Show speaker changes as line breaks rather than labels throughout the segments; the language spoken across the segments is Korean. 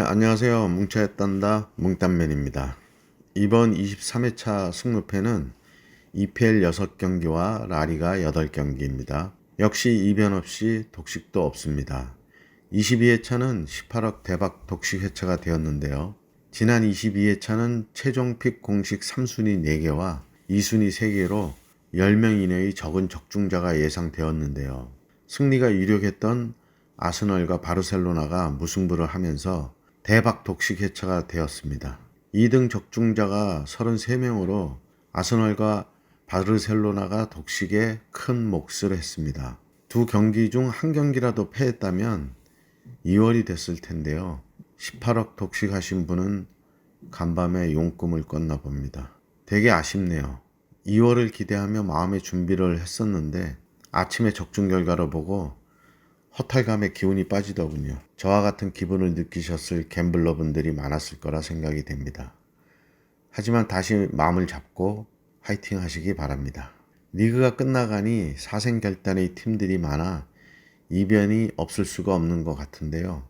안녕하세요. 뭉쳐야 딴다 뭉딴맨입니다. 이번 23회차 승무패는 EPL 6경기와 라리가 8경기입니다. 역시 이변 없이 독식도 없습니다. 22회차는 18억 대박 독식 회차가 되었는데요. 지난 22회차는 최종 픽 공식 3순위 4개와 2순위 3개로 10명 이내의 적은 적중자가 예상되었는데요. 승리가 유력했던 아스널과 바르셀로나가 무승부를 하면서 대박 독식 회차가 되었습니다. 2등 적중자가 33명으로 아스널과 바르셀로나가 독식에 큰 몫을 했습니다. 두 경기 중 한 경기라도 패했다면 2월이 됐을 텐데요. 18억 독식하신 분은 간밤에 용꿈을 꿨나 봅니다. 되게 아쉽네요. 2월을 기대하며 마음의 준비를 했었는데 아침에 적중 결과를 보고 허탈감에 기운이 빠지더군요. 저와 같은 기분을 느끼셨을 갬블러분들이 많았을 거라 생각이 됩니다. 하지만 다시 마음을 잡고 화이팅 하시기 바랍니다. 리그가 끝나가니 사생결단의 팀들이 많아 이변이 없을 수가 없는 것 같은데요.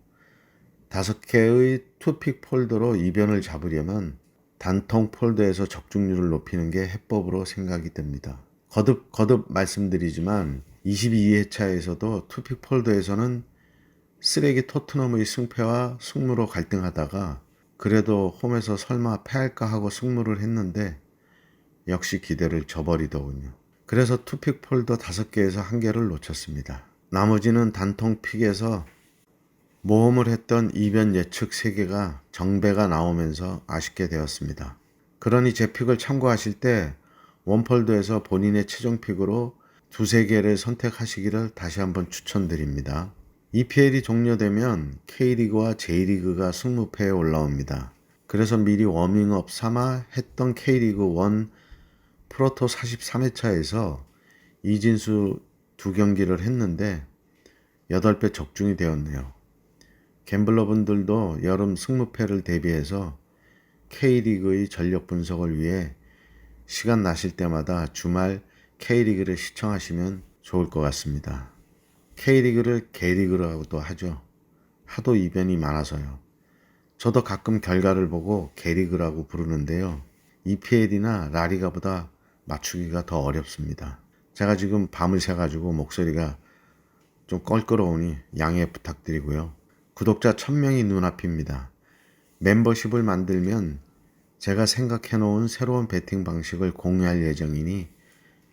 5개의 투픽 폴더로 이변을 잡으려면 단통 폴더에서 적중률을 높이는 게 해법으로 생각이 됩니다. 거듭 말씀드리지만 22회차에서도 투픽 폴더에서는 쓰레기 토트넘의 승패와 승무로 갈등하다가 그래도 홈에서 설마 패할까 하고 승무를 했는데 역시 기대를 저버리더군요. 그래서 투픽 폴더 5개에서 1개를 놓쳤습니다. 나머지는 단통 픽에서 모험을 했던 이변 예측 3개가 정배가 나오면서 아쉽게 되었습니다. 그러니 제 픽을 참고하실 때 원폴더에서 본인의 최종 픽으로 2-3개를 선택하시기를 다시 한번 추천드립니다. EPL이 종료되면 K리그와 J리그가 승무패에 올라옵니다. 그래서 미리 워밍업 삼아 했던 K리그 1 프로토 43회차에서 이진수 2경기를 했는데 8배 적중이 되었네요. 갬블러분들도 여름 승무패를 대비해서 K리그의 전력 분석을 위해 시간 나실 때마다 주말 K리그를 시청하시면 좋을 것 같습니다. K리그를 개리그라고도 하죠. 하도 이변이 많아서요. 저도 가끔 결과를 보고 개리그라고 부르는데요. EPL이나 라리가보다 맞추기가 더 어렵습니다. 제가 지금 밤을 새가지고 목소리가 좀 껄끄러우니 양해 부탁드리고요. 구독자 1000명이 눈앞입니다. 멤버십을 만들면 제가 생각해 놓은 새로운 베팅 방식을 공유할 예정이니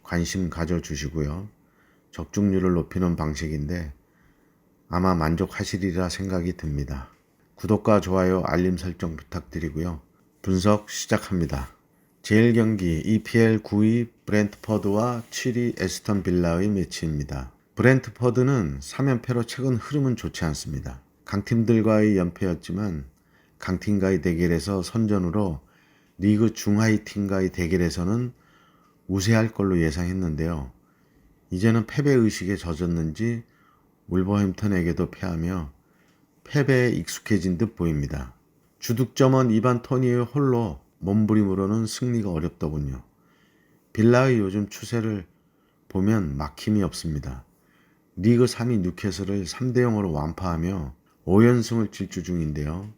관심 가져주시고요. 적중률을 높이는 방식인데 아마 만족하시리라 생각이 듭니다. 구독과 좋아요, 알림 설정 부탁드리고요. 분석 시작합니다. 제1경기 EPL 9위 브렌트퍼드와 7위 에스턴 빌라의 매치입니다. 브렌트퍼드는 3연패로 최근 흐름은 좋지 않습니다. 강팀들과의 연패였지만 강팀과의 대결에서 선전으로 리그 중하위 팀과의 대결에서는 우세할 걸로 예상했는데요. 이제는 패배의식에 젖었는지 울버햄튼에게도 패하며 패배에 익숙해진 듯 보입니다. 주득점원 이반 토니의 홀로 몸부림으로는 승리가 어렵더군요. 빌라의 요즘 추세를 보면 막힘이 없습니다. 리그 3위 뉴캐슬을 3-0으로 완파하며 5연승을 질주 중인데요.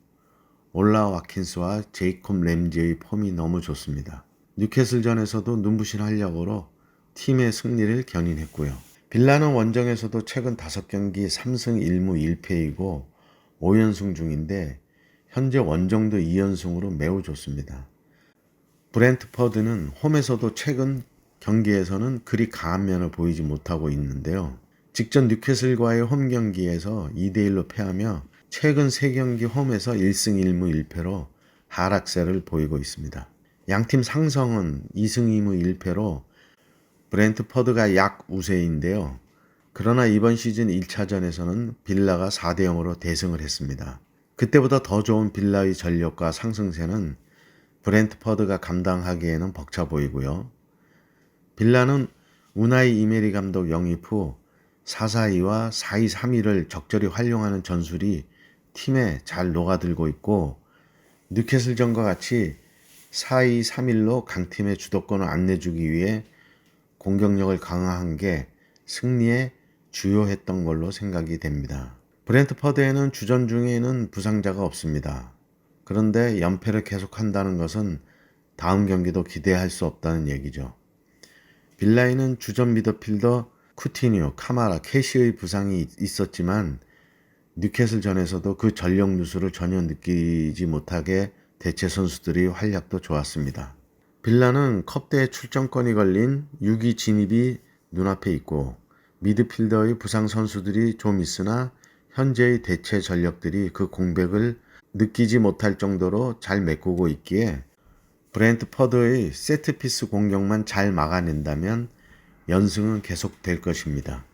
올라 와킨스와 제이콥 램지의 폼이 너무 좋습니다. 뉴캐슬전에서도 눈부신 활약으로 팀의 승리를 견인했고요. 빌라는 원정에서도 최근 5경기 3승 1무 1패이고 5연승 중인데 현재 원정도 2연승으로 매우 좋습니다. 브렌트퍼드는 홈에서도 최근 경기에서는 그리 강한 면을 보이지 못하고 있는데요. 직전 뉴캐슬과의 홈 경기에서 2-1로 패하며 최근 3경기 홈에서 1승 1무 1패로 하락세를 보이고 있습니다. 양팀 상성은 2승 2무 1패로 브렌트퍼드가 약 우세인데요. 그러나 이번 시즌 1차전에서는 빌라가 4-0으로 대승을 했습니다. 그때보다 더 좋은 빌라의 전력과 상승세는 브렌트퍼드가 감당하기에는 벅차 보이고요. 빌라는 우나이 이메리 감독 영입 후 4-4-2와 4-2-3-1을 적절히 활용하는 전술이 팀에 잘 녹아들고 있고 뉴캐슬전과 같이 4-2-3-1로 강팀의 주도권을 안 내주기 위해 공격력을 강화한 게 승리에 주요했던 걸로 생각이 됩니다. 브렌트퍼드에는 주전 중에는 부상자가 없습니다. 그런데 연패를 계속한다는 것은 다음 경기도 기대할 수 없다는 얘기죠. 빌라에는 주전 미드필더 쿠티뉴, 카마라, 캐시의 부상이 있었지만 뉴캐슬전에서도 그 전력 누수를 전혀 느끼지 못하게 대체 선수들이 활약도 좋았습니다. 빌라는 컵대회 출전권이 걸린 6위 진입이 눈앞에 있고 미드필더의 부상 선수들이 좀 있으나 현재의 대체 전력들이 그 공백을 느끼지 못할 정도로 잘 메꾸고 있기에 브렌트퍼드의 세트피스 공격만 잘 막아낸다면 연승은 계속될 것입니다.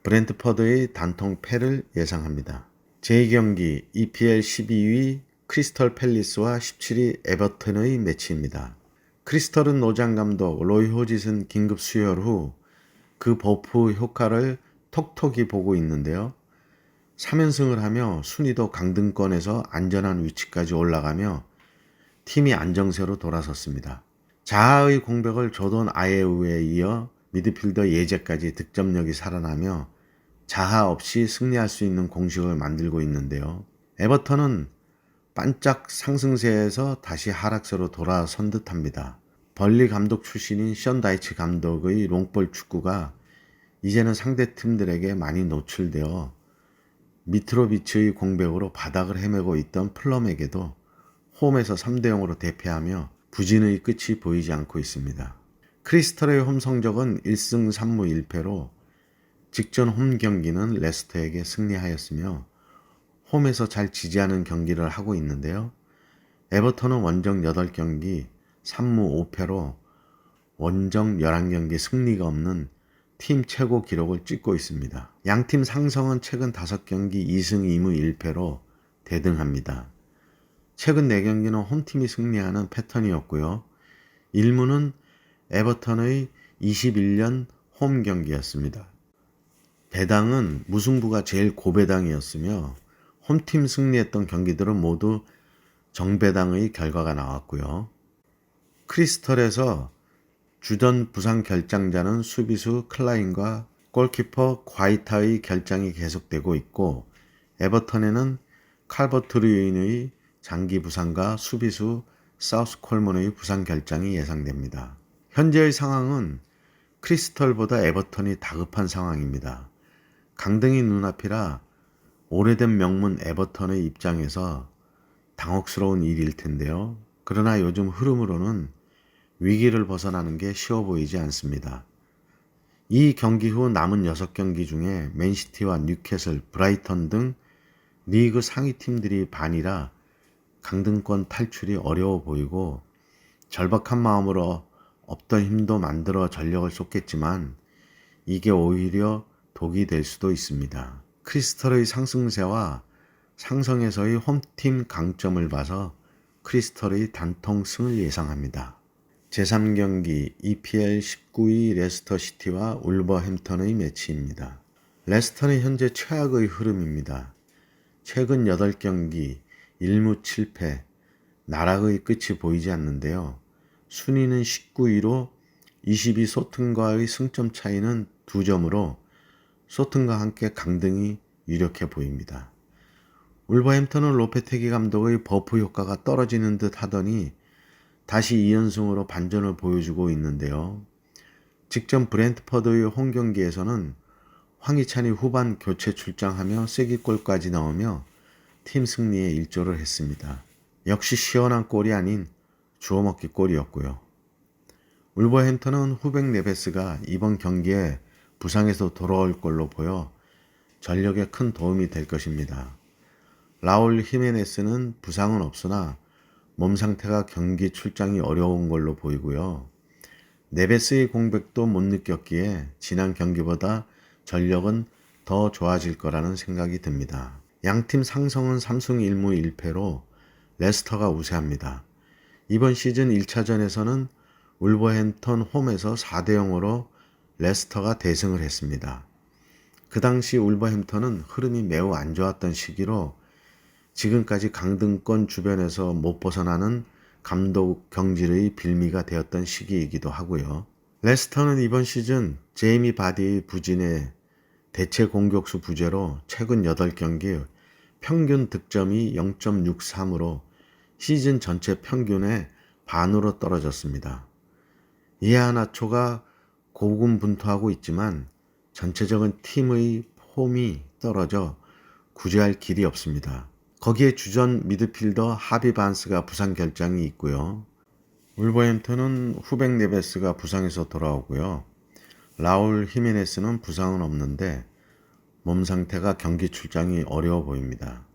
브렌트퍼드의 단통 패를 예상합니다. 제2경기 EPL 12위 크리스털 팰리스와 17위 에버턴의 매치입니다. 크리스털은 노장 감독 로이 호짓은 긴급 수혈 후 그 버프 효과를 톡톡히 보고 있는데요. 3연승을 하며 순위도 강등권에서 안전한 위치까지 올라가며 팀이 안정세로 돌아섰습니다. 자하의 공백을 조던 아예우에 이어 미드필더 예제까지 득점력이 살아나며 자하 없이 승리할 수 있는 공식을 만들고 있는데요. 에버턴은 반짝 상승세에서 다시 하락세로 돌아선 듯합니다. 벌리 감독 출신인 션 다이치 감독의 롱볼 축구가 이제는 상대 팀들에게 많이 노출되어 미트로비치의 공백으로 바닥을 헤매고 있던 플럼에게도 홈에서 3대0으로 대패하며 부진의 끝이 보이지 않고 있습니다. 크리스털의 홈 성적은 1승 3무 1패로 직전 홈 경기는 레스터에게 승리하였으며 홈에서 잘 지지하는 경기를 하고 있는데요. 에버턴은 원정 8경기 3무 5패로 원정 11경기 승리가 없는 팀 최고 기록을 찍고 있습니다. 양팀 상성은 최근 5경기 2승 2무 1패로 대등합니다. 최근 4경기는 홈팀이 승리하는 패턴이었고요. 1무는 에버턴의 21년 홈 경기였습니다. 배당은 무승부가 제일 고배당이었으며 홈팀 승리했던 경기들은 모두 정배당의 결과가 나왔고요. 크리스털에서 주전 부상 결장자는 수비수 클라인과 골키퍼 과이타의 결장이 계속되고 있고 에버턴에는 칼버트 류인의 장기 부상과 수비수 사우스 콜먼의 부상 결장이 예상됩니다. 현재의 상황은 크리스털보다 에버턴이 다급한 상황입니다. 강등이 눈앞이라 오래된 명문 에버턴의 입장에서 당혹스러운 일일 텐데요. 그러나 요즘 흐름으로는 위기를 벗어나는 게 쉬워 보이지 않습니다. 이 경기 후 남은 6경기 중에 맨시티와 뉴캐슬, 브라이턴 등 리그 상위 팀들이 반이라 강등권 탈출이 어려워 보이고 절박한 마음으로 없던 힘도 만들어 전력을 쏟겠지만 이게 오히려 독이 될 수도 있습니다. 크리스털의 상승세와 상성에서의 홈팀 강점을 봐서 크리스털의 단통승을 예상합니다. 제3경기 EPL 19위 레스터 시티와 울버햄턴의 매치입니다. 레스터는 현재 최악의 흐름입니다. 최근 8경기 1무 7패, 나락의 끝이 보이지 않는데요. 순위는 19위로 22 소튼과의 승점 차이는 2점으로 소튼과 함께 강등이 유력해 보입니다. 울버햄턴은 로페테기 감독의 버프 효과가 떨어지는 듯 하더니 다시 2연승으로 반전을 보여주고 있는데요. 직전 브렌트퍼드의 홈 경기에서는 황희찬이 후반 교체 출장하며 쐐기골까지 넣으며 팀 승리에 일조를 했습니다. 역시 시원한 골이 아닌 주워먹기 골이었고요. 울버햄턴은 후백 네베스가 이번 경기에 부상에서 돌아올 걸로 보여 전력에 큰 도움이 될 것입니다. 라울 히메네스는 부상은 없으나 몸 상태가 경기 출장이 어려운 걸로 보이고요. 네베스의 공백도 못 느꼈기에 지난 경기보다 전력은 더 좋아질 거라는 생각이 듭니다. 양팀 상성은 3승 1무 1패로 레스터가 우세합니다. 이번 시즌 1차전에서는 울버햄턴 홈에서 4대0으로 레스터가 대승을 했습니다. 그 당시 울버햄턴은 흐름이 매우 안 좋았던 시기로 지금까지 강등권 주변에서 못 벗어나는 감독 경질의 빌미가 되었던 시기이기도 하고요. 레스터는 이번 시즌 제이미 바디의 부진에 대체 공격수 부재로 최근 8경기 평균 득점이 0.63으로 시즌 전체 평균의 반으로 떨어졌습니다. 이해하나초가 고군분투하고 있지만 전체적인 팀의 폼이 떨어져 구제할 길이 없습니다. 거기에 주전 미드필더 하비 반스가 부상 결장이 있고요. 울버햄튼은 후백 네베스가 부상에서 돌아오고요. 라울 히메네스는 부상은 없는데 몸 상태가 경기 출장이 어려워 보입니다.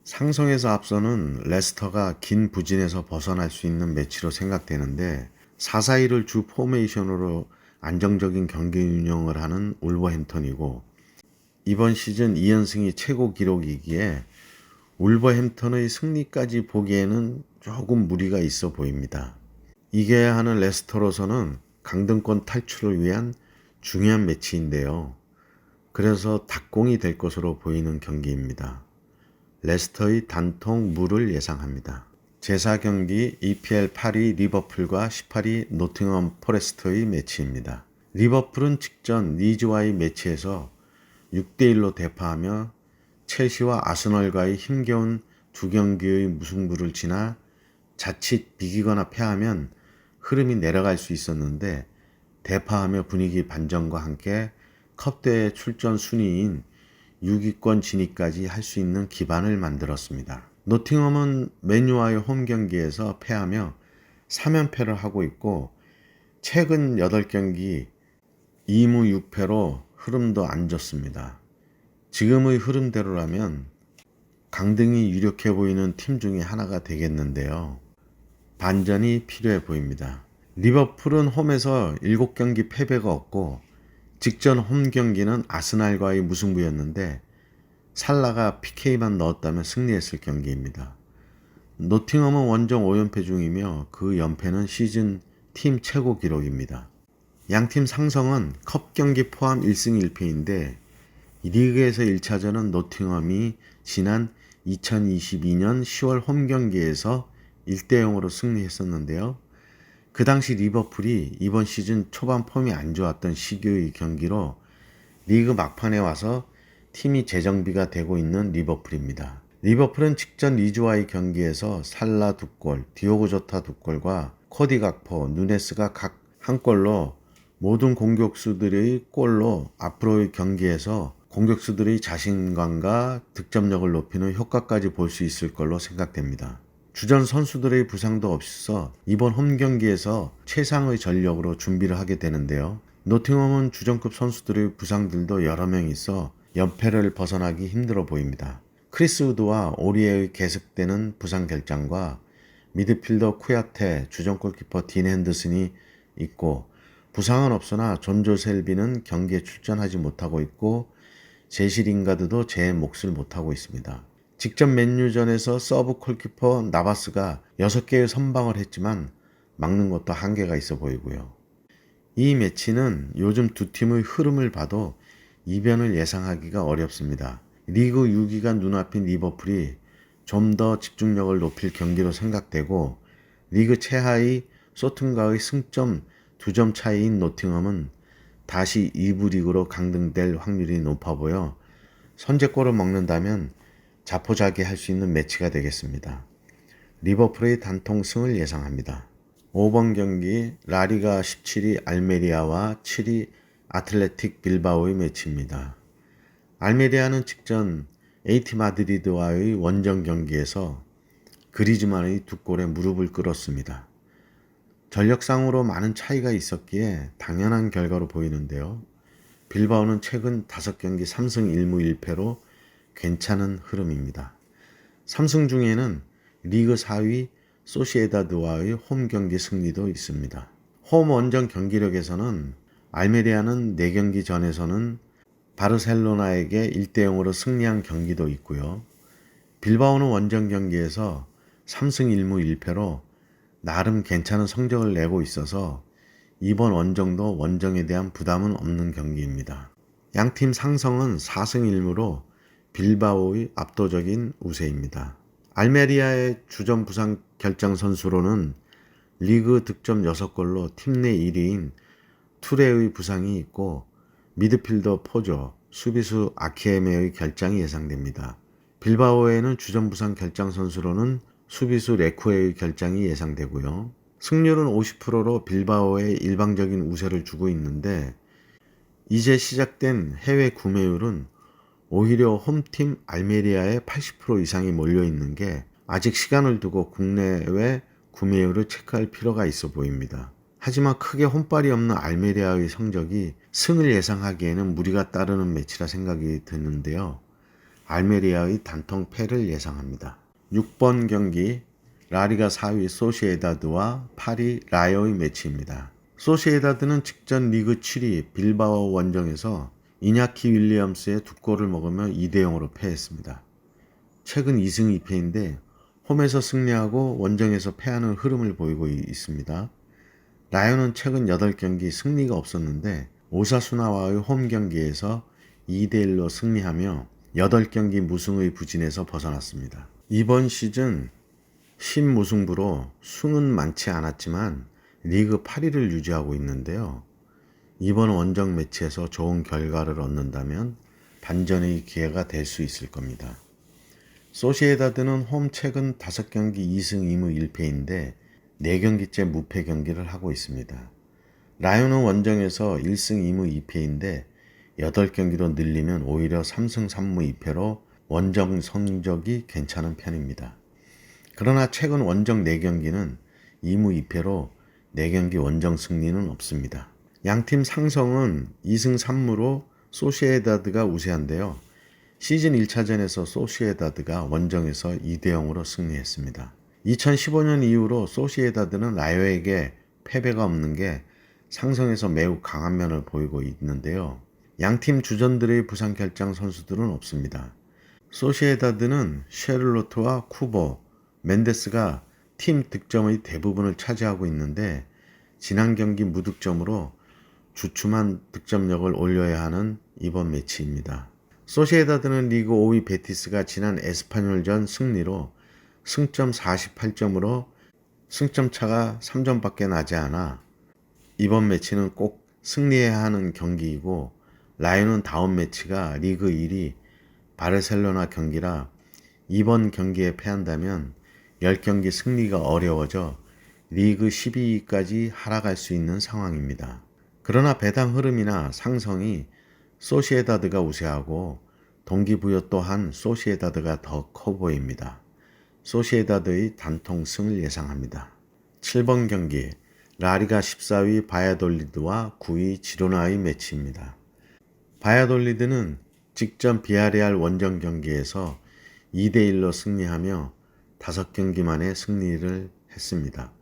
상성에서 앞서는 레스터가 긴 부진에서 벗어날 수 있는 매치로 생각되는데 4-4-2를 주 포메이션으로 안정적인 경기 운영을 하는 울버햄턴이고 이번 시즌 2연승이 최고 기록이기에 울버햄턴의 승리까지 보기에는 조금 무리가 있어 보입니다. 이겨야 하는 레스터로서는 강등권 탈출을 위한 중요한 매치인데요. 그래서 닭공이 될 것으로 보이는 경기입니다. 레스터의 단통 무를 예상합니다. 제4경기 EPL 8위 리버풀과 18위 노팅엄 포레스트의 매치입니다. 리버풀은 직전 리즈와의 매치에서 6대1로 대파하며 첼시와 아스널과의 힘겨운 두 경기의 무승부를 지나 자칫 비기거나 패하면 흐름이 내려갈 수 있었는데 대파하며 분위기 반전과 함께 컵대회 출전 순위인 6위권 진입까지 할 수 있는 기반을 만들었습니다. 노팅엄은 맨유와의 홈 경기에서 패하며 3연패를 하고 있고 최근 8경기 2무 6패로 흐름도 안 좋습니다. 지금의 흐름대로라면 강등이 유력해 보이는 팀 중에 하나가 되겠는데요. 반전이 필요해 보입니다. 리버풀은 홈에서 7경기 패배가 없고 직전 홈 경기는 아스날과의 무승부였는데 살라가 PK만 넣었다면 승리했을 경기입니다. 노팅엄은 원정 5연패 중이며 그 연패는 시즌 팀 최고 기록입니다. 양팀 상성은 컵 경기 포함 1승 1패인데 리그에서 1차전은 노팅엄이 지난 2022년 10월 홈 경기에서 1대0으로 승리했었는데요. 그 당시 리버풀이 이번 시즌 초반 폼이 안 좋았던 시기의 경기로 리그 막판에 와서 팀이 재정비가 되고 있는 리버풀입니다. 리버풀은 직전 리즈와의 경기에서 살라 2골, 디오고 조타 2골과 코디 각포, 누네스가 각 한 골로 모든 공격수들의 골로 앞으로의 경기에서 공격수들의 자신감과 득점력을 높이는 효과까지 볼 수 있을 걸로 생각됩니다. 주전 선수들의 부상도 없어 이번 홈 경기에서 최상의 전력으로 준비를 하게 되는데요. 노팅엄은 주전급 선수들의 부상들도 여러 명 있어 연패를 벗어나기 힘들어 보입니다. 크리스 우드와 오리에의 계속되는 부상 결장과 미드필더 쿠야테, 주전 골키퍼 딘 핸더슨이 있고 부상은 없으나 존 조셀비는 경기에 출전하지 못하고 있고 제시 링가드도 제 몫을 못하고 있습니다. 직전 맨유전에서 서브 골키퍼 나바스가 6개의 선방을 했지만 막는 것도 한계가 있어 보이고요. 이 매치는 요즘 두 팀의 흐름을 봐도 이변을 예상하기가 어렵습니다. 리그 6위가 눈앞인 리버풀이 좀 더 집중력을 높일 경기로 생각되고 리그 최하위 소튼과의 승점 2점 차이인 노팅엄은 다시 2부 리그로 강등될 확률이 높아 보여 선제골을 먹는다면 자포자기할 수 있는 매치가 되겠습니다. 리버풀의 단통승을 예상합니다. 5번 경기 라리가 17위 알메리아와 7위 아틀레틱 빌바오의 매치입니다. 알메리아는 직전 에이티 마드리드와의 원정 경기에서 그리즈만의 2골에 무릎을 꿇었습니다. 전력상으로 많은 차이가 있었기에 당연한 결과로 보이는데요. 빌바오는 최근 5경기 3승 1무 1패로 괜찮은 흐름입니다. 3승 중에는 리그 4위 소시에다드와의 홈 경기 승리도 있습니다. 홈 원정 경기력에서는 알메리아는 4경기 전에서는 바르셀로나에게 1대0으로 승리한 경기도 있고요. 빌바오는 원정 경기에서 3승 1무 1패로 나름 괜찮은 성적을 내고 있어서 이번 원정도 원정에 대한 부담은 없는 경기입니다. 양팀 상성은 4승 1무로 빌바오의 압도적인 우세입니다. 알메리아의 주전 부상 결장 선수로는 리그 득점 6골로 팀 내 1위인 투레의 부상이 있고 미드필더 포조, 수비수 아키에메의 결장이 예상됩니다. 빌바오에는 주전 부상 결장 선수로는 수비수 레쿠에의 결장이 예상되고요. 승률은 50%로 빌바오에 일방적인 우세를 주고 있는데 이제 시작된 해외 구매율은 오히려 홈팀 알메리아에 80% 이상이 몰려있는 게 아직 시간을 두고 국내외 구매율을 체크할 필요가 있어 보입니다. 하지만 크게 혼발이 없는 알메리아의 성적이 승을 예상하기에는 무리가 따르는 매치라 생각이 드는데요. 알메리아의 단통 패를 예상합니다. 6번 경기 라리가 4위 소시에다드와 8위 라요의 매치입니다. 소시에다드는 직전 리그 7위 빌바오 원정에서 이냐키 윌리엄스의 2골을 먹으며 2대0으로 패했습니다. 최근 2승 2패인데 홈에서 승리하고 원정에서 패하는 흐름을 보이고 있습니다. 라요는 최근 8경기 승리가 없었는데 오사수나와의 홈 경기에서 2대1로 승리하며 8경기 무승의 부진에서 벗어났습니다. 이번 시즌 신무승부로 승은 많지 않았지만 리그 8위를 유지하고 있는데요. 이번 원정 매치에서 좋은 결과를 얻는다면 반전의 기회가 될 수 있을 겁니다. 소시에다드는 홈 최근 5경기 2승 2무 1패인데 4경기째 무패 경기를 하고 있습니다. 라요는 원정에서 1승 2무 2패인데 8경기로 늘리면 오히려 3승 3무 2패로 원정 성적이 괜찮은 편입니다. 그러나 최근 원정 4경기는 2무 2패로 4경기 원정 승리는 없습니다. 양팀 상성은 2승 3무로 소시에다드가 우세한데요. 시즌 1차전에서 소시에다드가 원정에서 2대0으로 승리했습니다. 2015년 이후로 소시에다드는 라요에게 패배가 없는 게 상성에서 매우 강한 면을 보이고 있는데요. 양팀 주전들의 부상 결장 선수들은 없습니다. 소시에다드는 셰를로트와 쿠보, 멘데스가 팀 득점의 대부분을 차지하고 있는데 지난 경기 무득점으로 주춤한 득점력을 올려야 하는 이번 매치입니다. 소시에다드는 리그 5위 베티스가 지난 에스파뇰전 승리로 승점 48점으로 승점 차가 3점밖에 나지 않아 이번 매치는 꼭 승리해야 하는 경기이고 라요는 다음 매치가 리그 1위 바르셀로나 경기라 이번 경기에 패한다면 10경기 승리가 어려워져 리그 12위까지 하락할 수 있는 상황입니다. 그러나 배당 흐름이나 상성이 소시에다드가 우세하고 동기부여 또한 소시에다드가 더 커 보입니다. 소시에다드의 단통 승을 예상합니다. 7번 경기 라리가 14위 바야돌리드와 9위 지로나의 매치입니다. 바야돌리드는 직전 비아레알 원정 경기에서 2대1로 승리하며 5경기 만에 승리를 했습니다.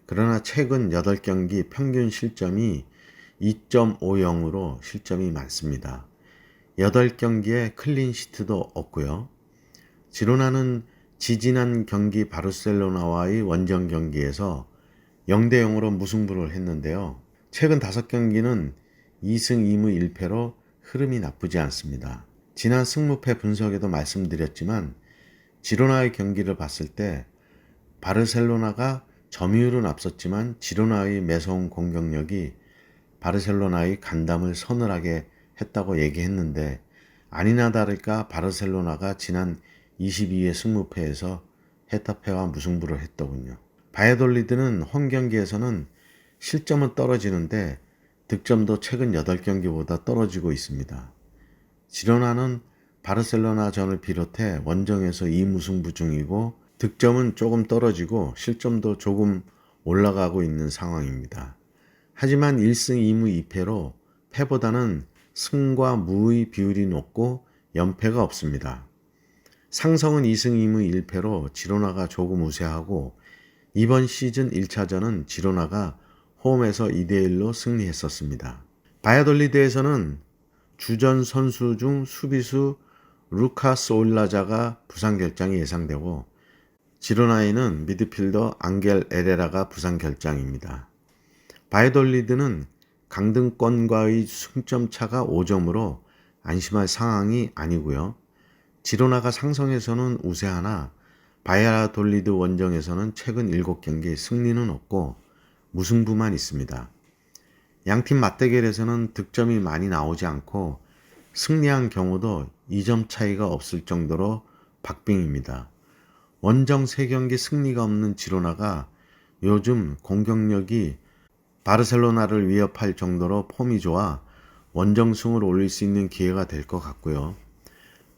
그러나 최근 8경기 평균 실점이 2.50으로 실점이 많습니다. 8경기에 클린시트도 없고요. 지로나는 지지난 경기 바르셀로나와의 원정 경기에서 0대0으로 무승부를 했는데요. 최근 5경기는 2승 2무 1패로 흐름이 나쁘지 않습니다. 지난 승무패 분석에도 말씀드렸지만 지로나의 경기를 봤을 때 바르셀로나가 점유율은 앞섰지만 지로나의 매서운 공격력이 바르셀로나의 간담을 서늘하게 했다고 얘기했는데 아니나 다를까 바르셀로나가 지난 22회 승무패에서 헤타페와 무승부를 했더군요. 바야돌리드는 홈 경기에서는 실점은 떨어지는데 득점도 최근 8경기보다 떨어지고 있습니다. 지로나는 바르셀로나전을 비롯해 원정에서 2무승부 중이고 득점은 조금 떨어지고 실점도 조금 올라가고 있는 상황입니다. 하지만 1승 2무 2패로 패보다는 승과 무의 비율이 높고 연패가 없습니다. 상성은 2승 2무 1패로 지로나가 조금 우세하고 이번 시즌 1차전은 지로나가 홈에서 2대1로 승리했었습니다. 바야돌리드에서는 주전 선수 중 수비수 루카스 올라자가 부상 결장이 예상되고 지로나에는 미드필더 앙겔 에레라가 부상 결장입니다. 바야돌리드는 강등권과의 승점 차가 5점으로 안심할 상황이 아니고요. 지로나가 상성에서는 우세하나 바야돌리드 원정에서는 최근 7경기 승리는 없고 무승부만 있습니다. 양팀 맞대결에서는 득점이 많이 나오지 않고 승리한 경우도 2점 차이가 없을 정도로 박빙입니다. 원정 3경기 승리가 없는 지로나가 요즘 공격력이 바르셀로나를 위협할 정도로 폼이 좋아 원정승을 올릴 수 있는 기회가 될 것 같고요.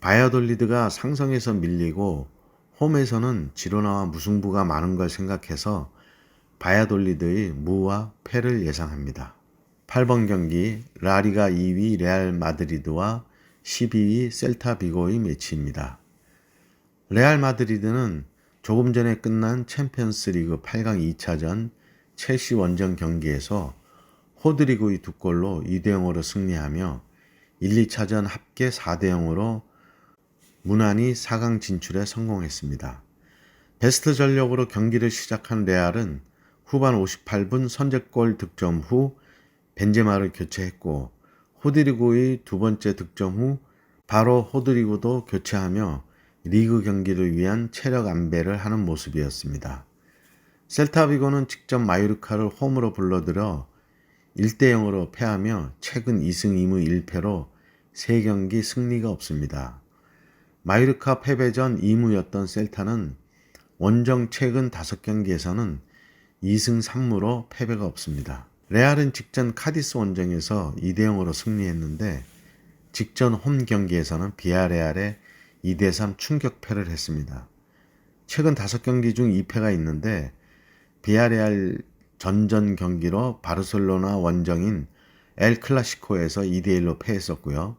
바야돌리드가 상성에서 밀리고 홈에서는 지로나와 무승부가 많은 걸 생각해서 바야돌리드의 무와 패를 예상합니다. 8번 경기 라리가 2위 레알 마드리드와 12위 셀타 비고의 매치입니다. 레알 마드리드는 조금 전에 끝난 챔피언스 리그 8강 2차전 첼시 원정 경기에서 호드리고의 2골로 2대0으로 승리하며 1, 2차전 합계 4대0으로 무난히 4강 진출에 성공했습니다. 베스트 전력으로 경기를 시작한 레알은 후반 58분 선제골 득점 후 벤제마를 교체했고 호드리고의 두 번째 득점 후 바로 호드리고도 교체하며 리그 경기를 위한 체력 안배를 하는 모습이었습니다. 셀타비고는 직접 마요르카를 홈으로 불러들여 1대0으로 패하며 최근 2승 2무 1패로 3경기 승리가 없습니다. 마요르카 패배 전 2무였던 셀타는 원정 최근 5경기에서는 2승 3무로 패배가 없습니다. 레알은 직전 카디스 원정에서 2대0으로 승리했는데 직전 홈 경기에서는 비아레알에 2대3 충격패를 했습니다. 최근 5경기 중 2패가 있는데 비아레알 전전 경기로 바르셀로나 원정인 엘 클라시코에서 2대1로 패했었고요.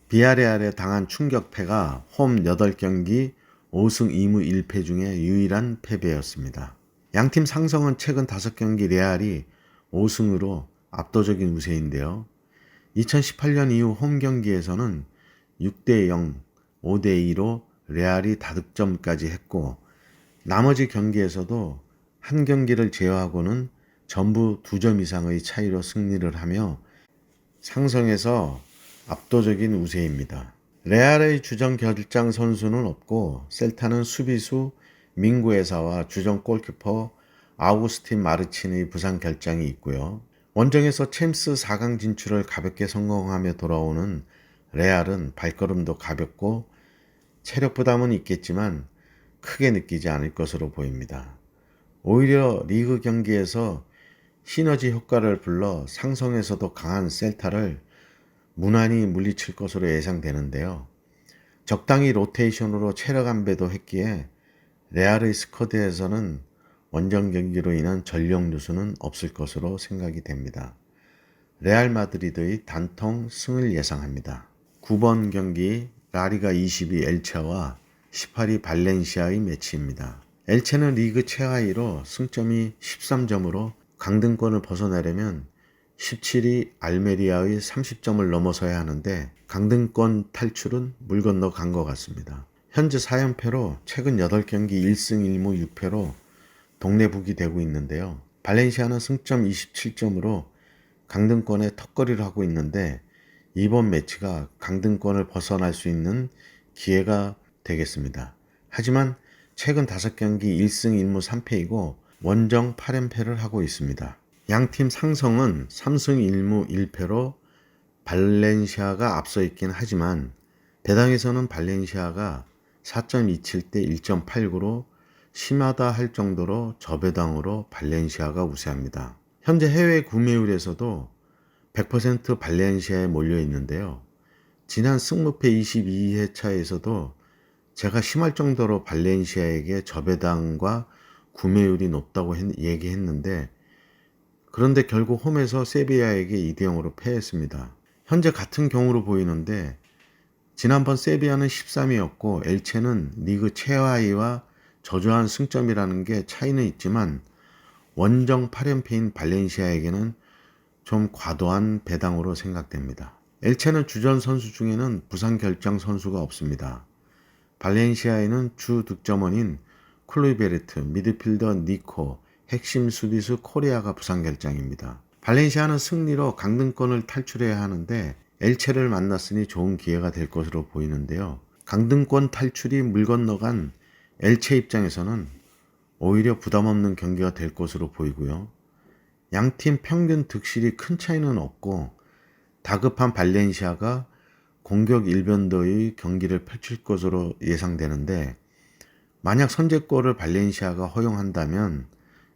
비아레알에 당한 충격패가 홈 8경기 5승 2무 1패 중에 유일한 패배였습니다. 양팀 상성은 최근 5경기 레알이 5승으로 압도적인 우세인데요. 2018년 이후 홈 경기에서는 6대0, 5대2로 레알이 다득점까지 했고 나머지 경기에서도 한 경기를 제외하고는 전부 2점 이상의 차이로 승리를 하며 상성에서 압도적인 우세입니다. 레알의 주전 결장 선수는 없고 셀타는 수비수 밍구에사와 주전 골키퍼 아우구스틴 마르친의 부상 결장이 있고요. 원정에서 챔스 4강 진출을 가볍게 성공하며 돌아오는 레알은 발걸음도 가볍고 체력 부담은 있겠지만 크게 느끼지 않을 것으로 보입니다. 오히려 리그 경기에서 시너지 효과를 불러 상성에서도 강한 셀타를 무난히 물리칠 것으로 예상되는데요. 적당히 로테이션으로 체력 안배도 했기에 레알의 스쿼드에서는 원정 경기로 인한 전력 누수는 없을 것으로 생각이 됩니다. 레알 마드리드의 단통 승을 예상합니다. 9번 경기 라리가 22 엘체와 18위 발렌시아의 매치입니다. 엘체는 리그 최하위로 승점이 13점으로 강등권을 벗어나려면 17위 알메리아의 30점을 넘어서야 하는데 강등권 탈출은 물 건너 간 것 같습니다. 현재 4연패로 최근 8경기 1승 1무 6패로 동네북이 되고 있는데요. 발렌시아는 승점 27점으로 강등권에 턱걸이를 하고 있는데 이번 매치가 강등권을 벗어날 수 있는 기회가 되겠습니다. 하지만 최근 5경기 1승 1무 3패이고 원정 8연패를 하고 있습니다. 양팀 상성은 3승 1무 1패로 발렌시아가 앞서 있긴 하지만 배당에서는 발렌시아가 4.27대 1.89로 심하다 할 정도로 저배당으로 발렌시아가 우세합니다. 현재 해외 구매율에서도 100% 발렌시아에 몰려 있는데요. 지난 승무패 22회차에서도 제가 심할 정도로 발렌시아에게 저배당과 구매율이 높다고 얘기했는데 그런데 결국 홈에서 세비야에게 2대0으로 패했습니다. 현재 같은 경우로 보이는데 지난번 세비야는 13위였고 엘체는 리그 최하위와 저조한 승점이라는 게 차이는 있지만 원정 8연패인 발렌시아에게는 좀 과도한 배당으로 생각됩니다. 엘체는 주전 선수 중에는 부상 결장 선수가 없습니다. 발렌시아에는 주 득점원인 클루이베르트, 미드필더 니코, 핵심 수비수 코리아가 부상 결장입니다. 발렌시아는 승리로 강등권을 탈출해야 하는데 엘체를 만났으니 좋은 기회가 될 것으로 보이는데요. 강등권 탈출이 물 건너간 엘체 입장에서는 오히려 부담 없는 경기가 될 것으로 보이고요. 양팀 평균 득실이 큰 차이는 없고 다급한 발렌시아가 공격 일변도의 경기를 펼칠 것으로 예상되는데 만약 선제골을 발렌시아가 허용한다면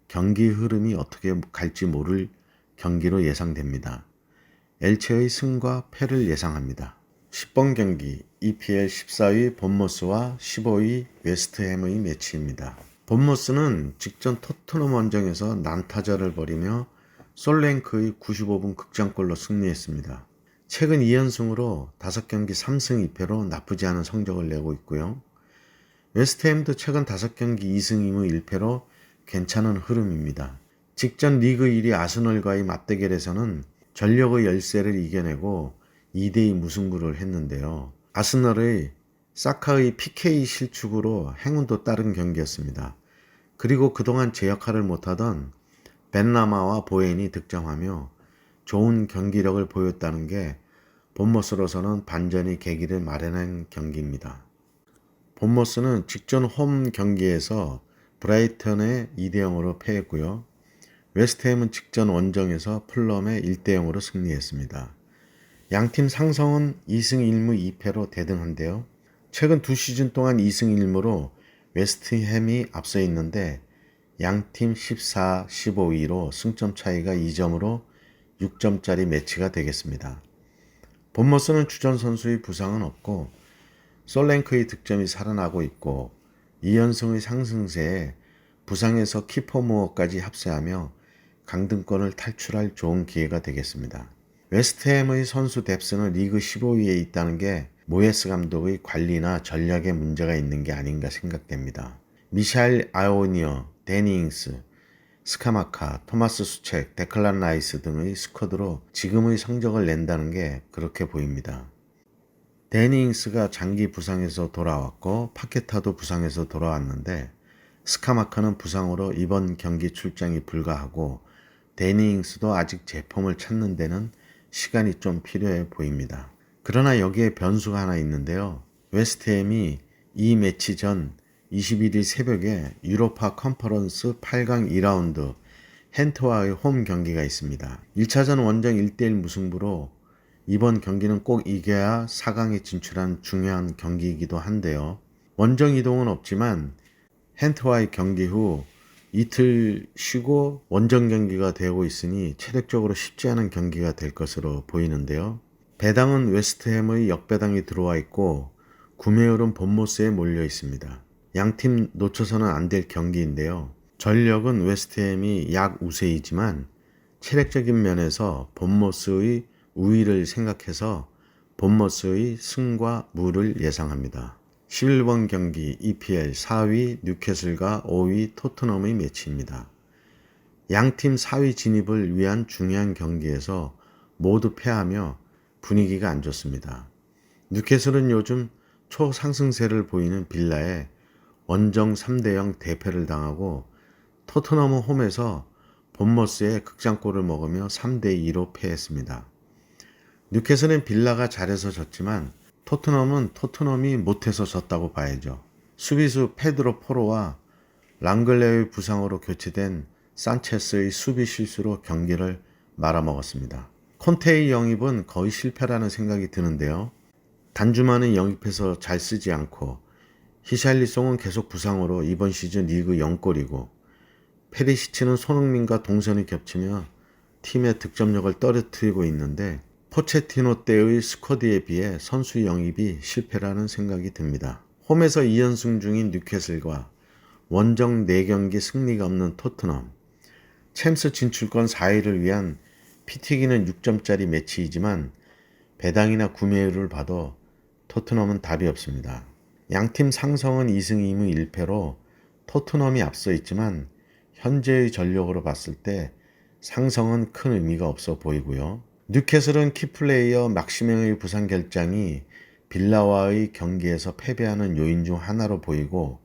경기 흐름이 어떻게 갈지 모를 경기로 예상됩니다. 엘체의 승과 패를 예상합니다. 10번 경기 EPL 14위 본머스와 15위 웨스트햄의 매치입니다. 본머스는 직전 토트넘 원정에서 난타전을 벌이며 솔랭크의 95분 극장골로 승리했습니다. 최근 2연승으로 5경기 3승 2패로 나쁘지 않은 성적을 내고 있고요. 웨스트햄도 최근 5경기 2승 2무 1패로 괜찮은 흐름입니다. 직전 리그 1위 아스널과의 맞대결에서는 전력의 열세를 이겨내고 2대2 무승부를 했는데요. 아스널의 사카의 PK 실축으로 행운도 따른 경기였습니다. 그리고 그동안 제 역할을 못하던 벤라마와 보엔이 득점하며 좋은 경기력을 보였다는 게 본머스로서는 반전의 계기를 마련한 경기입니다. 본머스는 직전 홈 경기에서 브라이턴에 2대0으로 패했고요. 웨스트햄은 직전 원정에서 풀럼에 1대0으로 승리했습니다. 양팀 상성은 2승 1무 2패로 대등한데요. 최근 2시즌 동안 2승 1무로 웨스트햄이 앞서 있는데 양팀 14, 15위로 승점 차이가 2점으로 6점짜리 매치가 되겠습니다. 본머스는 주전 선수의 부상은 없고 솔랭크의 득점이 살아나고 있고 2연승의 상승세에 부상에서 키퍼무어까지 합세하며 강등권을 탈출할 좋은 기회가 되겠습니다. 웨스트햄의 선수 뎁스는 리그 15위에 있다는 게 모예스 감독의 관리나 전략에 문제가 있는 게 아닌가 생각됩니다. 미샤일 아오니어, 데니 잉스, 스카마카, 토마스 수책, 데클란 라이스 등의 스쿼드로 지금의 성적을 낸다는 게 그렇게 보입니다. 데니 잉스가 장기 부상에서 돌아왔고 파케타도 부상에서 돌아왔는데 스카마카는 부상으로 이번 경기 출장이 불가하고 데니 잉스도 아직 제폼을 찾는 데는 시간이 좀 필요해 보입니다. 그러나 여기에 변수가 하나 있는데요. 웨스트햄이 이 매치 전 21일 새벽에 유로파 컨퍼런스 8강 2라운드 헨트와의 홈 경기가 있습니다. 1차전 원정 1대1 무승부로 이번 경기는 꼭 이겨야 4강에 진출한 중요한 경기이기도 한데요. 원정 이동은 없지만 헨트와의 경기 후 이틀 쉬고 원정 경기가 되고 있으니 체력적으로 쉽지 않은 경기가 될 것으로 보이는데요. 배당은 웨스트햄의 역배당이 들어와 있고 구매율은 본머스에 몰려 있습니다. 양팀 놓쳐서는 안 될 경기인데요. 전력은 웨스트햄이 약 우세이지만 체력적인 면에서 본머스의 우위를 생각해서 본머스의 승과 무를 예상합니다. 11번 경기 EPL 4위 뉴캐슬과 5위 토트넘의 매치입니다. 양팀 4위 진입을 위한 중요한 경기에서 모두 패하며 분위기가 안 좋습니다. 뉴캐슬은 요즘 초상승세를 보이는 빌라에 원정 3대0 대패를 당하고 토트넘은 홈에서 본머스에 극장골을 먹으며 3대2로 패했습니다. 뉴캐슬은 빌라가 잘해서 졌지만 토트넘은 토트넘이 못해서 졌다고 봐야죠. 수비수 페드로 포로와 랑글레의 부상으로 교체된 산체스의 수비 실수로 경기를 말아먹었습니다. 콘테의 영입은 거의 실패라는 생각이 드는데요. 단주만은 영입해서 잘 쓰지 않고 히샬리송은 계속 부상으로 이번 시즌 리그 0골이고 페리시치는 손흥민과 동선이 겹치며 팀의 득점력을 떨어뜨리고 있는데 포체티노 때의 스쿼드에 비해 선수 영입이 실패라는 생각이 듭니다. 홈에서 2연승 중인 뉴캐슬과 원정 4경기 승리가 없는 토트넘, 챔스 진출권 4위를 위한 피 튀기는 6점짜리 매치이지만 배당이나 구매율을 봐도 토트넘은 답이 없습니다. 양팀 상성은 2승 2무 1패로 토트넘이 앞서 있지만 현재의 전력으로 봤을 때 상성은 큰 의미가 없어 보이고요. 뉴캐슬은 키플레이어 막시맹의 부상 결장이 빌라와의 경기에서 패배하는 요인 중 하나로 보이고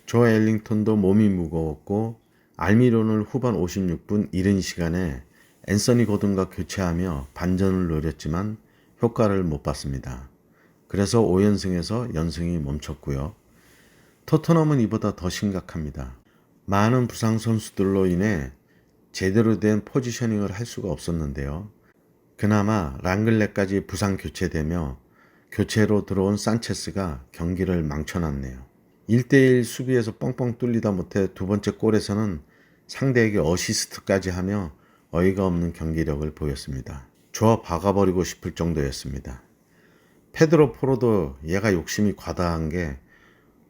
조 엘링턴도 몸이 무거웠고 알미론을 후반 56분 이른 시간에 앤서니 고든과 교체하며 반전을 노렸지만 효과를 못 봤습니다. 그래서 5연승에서 연승이 멈췄고요. 토트넘은 이보다 더 심각합니다. 많은 부상 선수들로 인해 제대로 된 포지셔닝을 할 수가 없었는데요. 그나마 랑글레까지 부상 교체되며 교체로 들어온 산체스가 경기를 망쳐놨네요. 1대1 수비에서 뻥뻥 뚫리다 못해 두 번째 골에서는 상대에게 어시스트까지 하며 어이가 없는 경기력을 보였습니다. 좋아 박아버리고 싶을 정도였습니다. 페드로 포로도 얘가 욕심이 과다한 게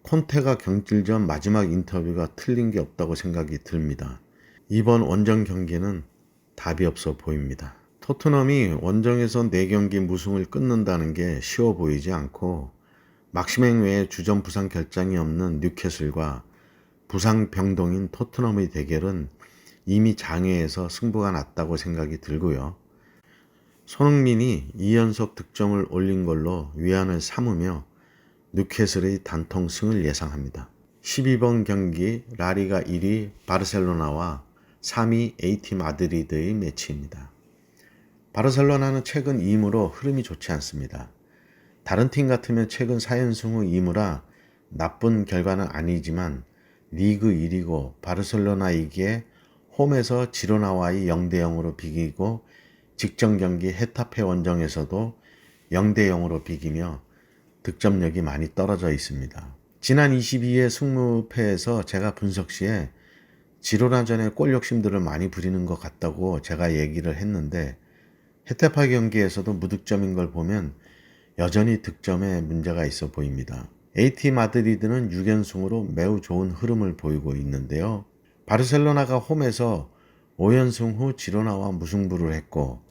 콘테가 경질전 마지막 인터뷰가 틀린 게 없다고 생각이 듭니다. 이번 원정 경기는 답이 없어 보입니다. 토트넘이 원정에서 4경기 무승을 끊는다는 게 쉬워 보이지 않고 막시맹 외에 주전 부상 결장이 없는 뉴캐슬과 부상 병동인 토트넘의 대결은 이미 장외에서 승부가 났다고 생각이 들고요. 손흥민이 2연속 득점을 올린 걸로 위안을 삼으며 뉴캐슬의 단통승을 예상합니다. 12번 경기 라리가 1위 바르셀로나와 3위 AT 마드리드의 매치입니다. 바르셀로나는 최근 2무로 흐름이 좋지 않습니다. 다른 팀 같으면 최근 4연승 후 2무라 나쁜 결과는 아니지만 리그 1위고 바르셀로나이기에 홈에서 지로나와의 0대0으로 비기고 직전 경기 헤타페 원정에서도 0대0으로 비기며 득점력이 많이 떨어져 있습니다. 지난 22회 승무패에서 제가 분석 시에 지로나전에 골 욕심들을 많이 부리는 것 같다고 제가 얘기를 했는데 헤타페 경기에서도 무득점인 걸 보면 여전히 득점에 문제가 있어 보입니다. AT 마드리드는 6연승으로 매우 좋은 흐름을 보이고 있는데요. 바르셀로나가 홈에서 5연승 후 지로나와 무승부를 했고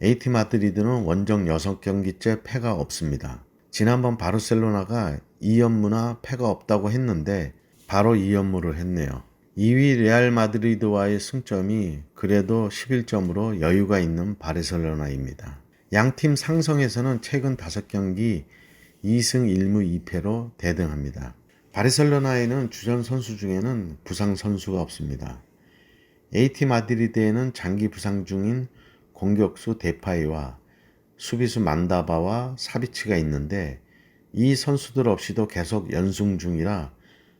AT 마드리드는 원정 6경기째 패가 없습니다. 지난번 바르셀로나가 2연무나 패가 없다고 했는데 바로 2연무를 했네요. 2위 레알 마드리드와의 승점이 그래도 11점으로 여유가 있는 바르셀로나입니다. 양팀 상성에서는 최근 5경기 2승 1무 2패로 대등합니다. 바르셀로나에는 주전 선수 중에는 부상 선수가 없습니다. AT 마드리드에는 장기 부상 중인 공격수 데파이와 수비수 만다바와 사비치가 있는데 이 선수들 없이도 계속 연승 중이라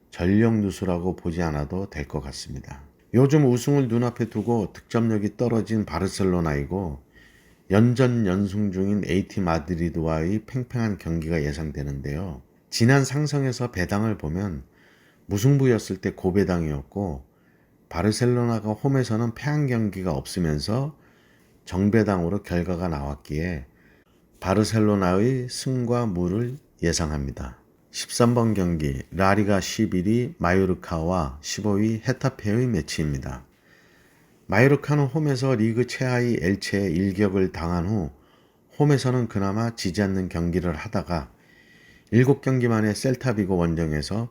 전력 누수라고 보지 않아도 될 것 같습니다. 요즘 우승을 눈앞에 두고 득점력이 떨어진 바르셀로나이고 연전 연승 중인 AT 마드리드와의 팽팽한 경기가 예상되는데요. 지난 상성에서 배당을 보면 무승부였을 때 고배당이었고 바르셀로나가 홈에서는 패한 경기가 없으면서 정배당으로 결과가 나왔기에 바르셀로나의 승과 무를 예상합니다. 13번 경기 라리가 11위 마요르카와 15위 헤타페의 매치입니다. 마요르카는 홈에서 리그 최하위 엘체에 일격을 당한 후 홈에서는 그나마 지지 않는 경기를 하다가 7경기 만에 셀타비고 원정에서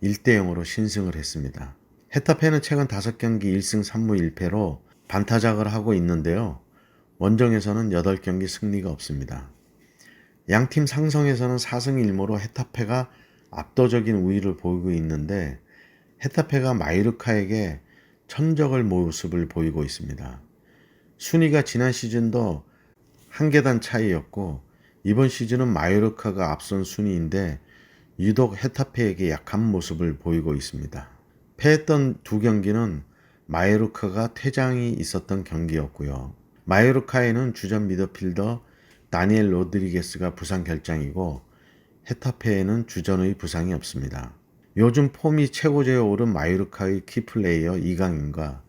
1대0으로 신승을 했습니다. 헤타페는 최근 5경기 1승 3무 1패로 반타작을 하고 있는데요. 원정에서는 8경기 승리가 없습니다. 양팀 상성에서는 4승 1무로 헤타페가 압도적인 우위를 보이고 있는데 헤타페가 마요르카에게 천적을 모습을 보이고 있습니다. 순위가 지난 시즌도 한 계단 차이였고 이번 시즌은 마요르카가 앞선 순위인데 유독 헤타페에게 약한 모습을 보이고 있습니다. 패했던 2경기는 마요르카가 퇴장이 있었던 경기였고요. 마요르카에는 주전 미드필더 다니엘 로드리게스가 부상 결장이고 헤타페에는 주전의 부상이 없습니다. 요즘 폼이 최고조에 오른 마요르카의 키플레이어 이강인과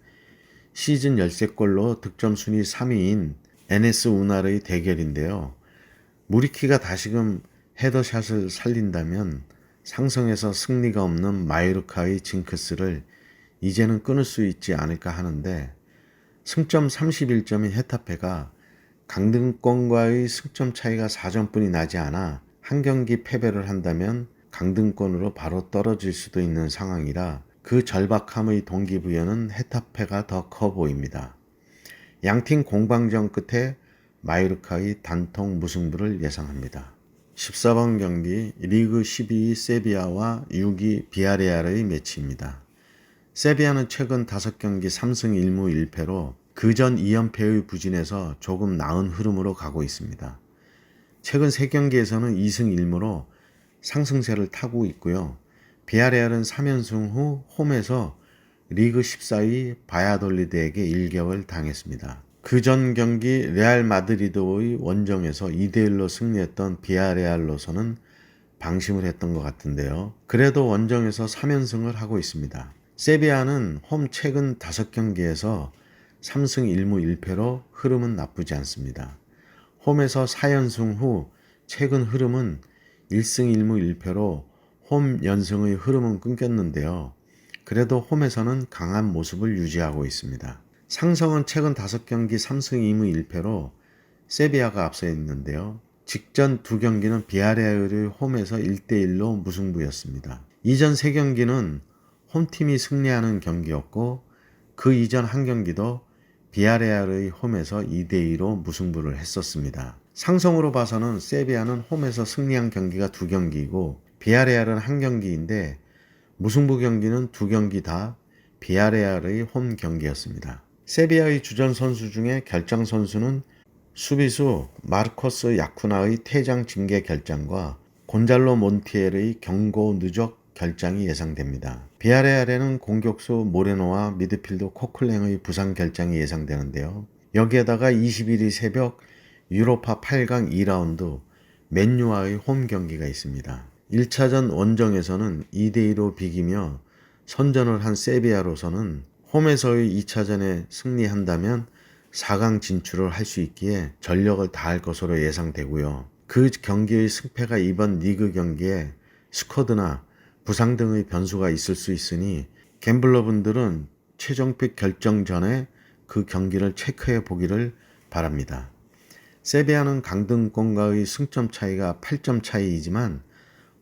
시즌 13골로 득점 순위 3위인 에네스 우날의 대결인데요. 무리키가 다시금 헤더샷을 살린다면 상성에서 승리가 없는 마요르카의 징크스를 이제는 끊을 수 있지 않을까 하는데 승점 31점인 헤타페가 강등권과의 승점 차이가 4점뿐이 나지 않아 한 경기 패배를 한다면 강등권으로 바로 떨어질 수도 있는 상황이라 그 절박함의 동기부여는 헤타페가 더 커 보입니다. 양팀 공방전 끝에 마요르카의 단통 무승부를 예상합니다. 14번 경기 리그 12위 세비야와 6위 비아레알의 매치입니다. 세비야는 최근 5경기 3승 1무 1패로 그전 2연패의 부진에서 조금 나은 흐름으로 가고 있습니다. 최근 3경기에서는 2승 1무로 상승세를 타고 있고요. 비아레알은 3연승 후 홈에서 리그 14위 바야돌리드에게 일격을 당했습니다. 그전 경기 레알 마드리드의 원정에서 2대1로 승리했던 비아레알로서는 방심을 했던 것 같은데요. 그래도 원정에서 3연승을 하고 있습니다. 세비야는 홈 최근 5경기에서 3승 1무 1패로 흐름은 나쁘지 않습니다. 홈에서 4연승 후 최근 흐름은 1승 1무 1패로 홈 연승의 흐름은 끊겼는데요. 그래도 홈에서는 강한 모습을 유지하고 있습니다. 상성은 최근 5경기 3승 2무 1패로 세비야가 앞서 있는데요. 직전 2경기는 비아레알의 홈에서 1대1로 무승부였습니다. 이전 3경기는 홈팀이 승리하는 경기였고 그 이전 한 경기도 비아레알의 홈에서 2대2로 무승부를 했었습니다. 상성으로 봐서는 세비야는 홈에서 승리한 경기가 2경기이고 비아레알은 한 경기인데 무승부 경기는 2경기 다 비아레알의 홈 경기였습니다. 세비야의 주전 선수 중에 결장 선수는 수비수 마르코스 야쿠나의 퇴장 징계 결장과 곤잘로 몬티엘의 경고 누적 결장이 예상됩니다. 비아레알에는 공격수 모레노와 미드필더 코클랭의 부상 결장이 예상되는데요. 여기에다가 21일 새벽 유로파 8강 2라운드 맨유와의 홈 경기가 있습니다. 1차전 원정에서는 2대2로 비기며 선전을 한 세비야로서는 홈에서의 2차전에 승리한다면 4강 진출을 할 수 있기에 전력을 다할 것으로 예상되고요. 그 경기의 승패가 이번 리그 경기에 스쿼드나 부상 등의 변수가 있을 수 있으니 갬블러분들은 최종픽 결정 전에 그 경기를 체크해 보기를 바랍니다. 세비야는 강등권과의 승점 차이가 8점 차이이지만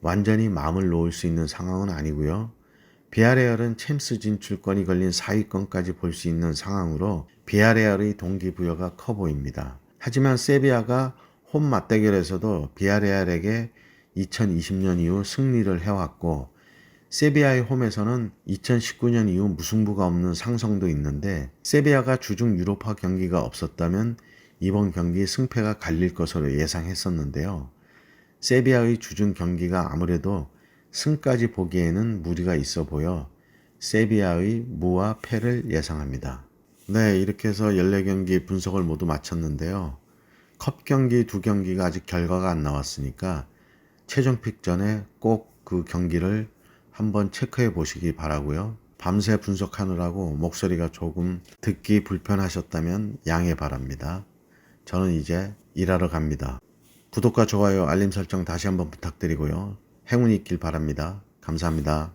완전히 마음을 놓을 수 있는 상황은 아니고요. 비아레알은 챔스 진출권이 걸린 4위권까지 볼 수 있는 상황으로 비아레알의 동기부여가 커 보입니다. 하지만 세비야가 홈 맞대결에서도 비아레알에게 2020년 이후 승리를 해왔고 세비야의 홈에서는 2019년 이후 무승부가 없는 상성도 있는데 세비야가 주중 유로파 경기가 없었다면 이번 경기 승패가 갈릴 것으로 예상했었는데요. 세비야의 주중 경기가 아무래도 승까지 보기에는 무리가 있어 보여 세비야의 무와 패를 예상합니다. 네, 이렇게 해서 14경기 분석을 모두 마쳤는데요. 컵 경기 2경기가 아직 결과가 안 나왔으니까 최종 픽 전에 꼭 그 경기를 한번 체크해 보시기 바라고요. 밤새 분석하느라고 목소리가 조금 듣기 불편하셨다면 양해 바랍니다. 저는 이제 일하러 갑니다. 구독과 좋아요, 알림 설정 다시 한번 부탁드리고요. 행운이 있길 바랍니다. 감사합니다.